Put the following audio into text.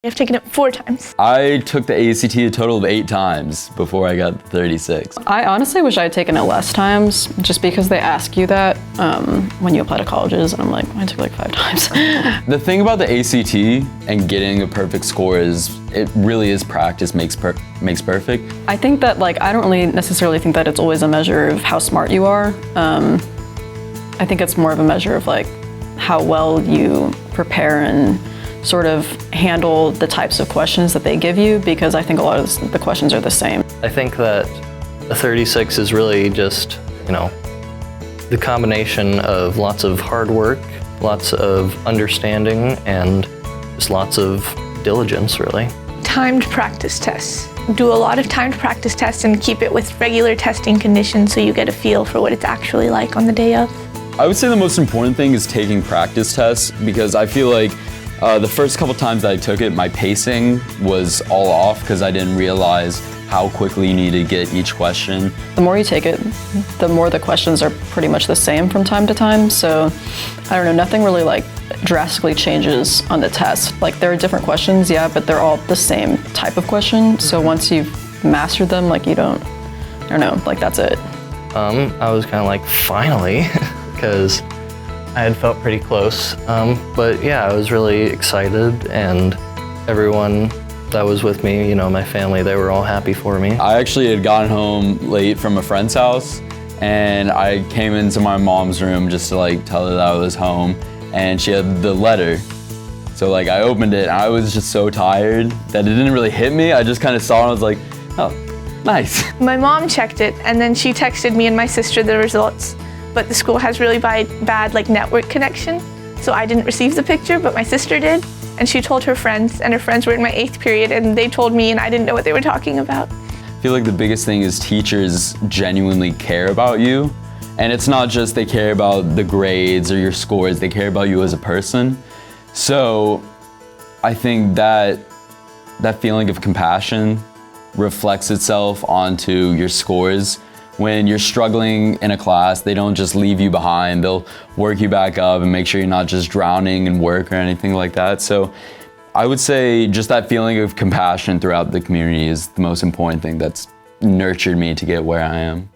I've taken it 4 times. I took the ACT a total of 8 times before I got 36. I honestly wish I had taken it less times, just because they ask you that when you apply to colleges, and I'm like, I took like 5 times. The thing about the ACT and getting a perfect score is it really is practice makes perfect. I think that I don't really necessarily think that it's always a measure of how smart you are. I think it's more of a measure of how well you prepare and sort of handle the types of questions that they give you, because I think a lot of the questions are the same. I think that a 36 is really just, the combination of lots of hard work, lots of understanding, and just lots of diligence, really. Timed practice tests. Do a lot of timed practice tests and keep it with regular testing conditions so you get a feel for what it's actually like on the day of. I would say the most important thing is taking practice tests, because I feel like the first couple times that I took it, my pacing was all off because I didn't realize how quickly you need to get each question. The more you take it, the more the questions are pretty much the same from time to time. So, I don't know, nothing really drastically changes on the test. There are different questions, yeah, but they're all the same type of question. So once you've mastered them, I don't know, that's it. I was kind of finally, because I had felt pretty close, but yeah, I was really excited, and everyone that was with me, my family, they were all happy for me. I actually had gotten home late from a friend's house, and I came into my mom's room just to tell her that I was home, and she had the letter. So I opened it, and I was just so tired that it didn't really hit me. I just kind of saw it, and I was like, oh, nice. My mom checked it, and then she texted me and my sister the results. But the school has really bad network connection, so I didn't receive the picture, but my sister did, and she told her friends, and her friends were in my 8th period, and they told me, and I didn't know what they were talking about. I feel like the biggest thing is teachers genuinely care about you, and it's not just they care about the grades or your scores, they care about you as a person. So I think that feeling of compassion reflects itself onto your scores. When you're struggling in a class, they don't just leave you behind. They'll work you back up and make sure you're not just drowning in work or anything like that. So I would say just that feeling of compassion throughout the community is the most important thing that's nurtured me to get where I am.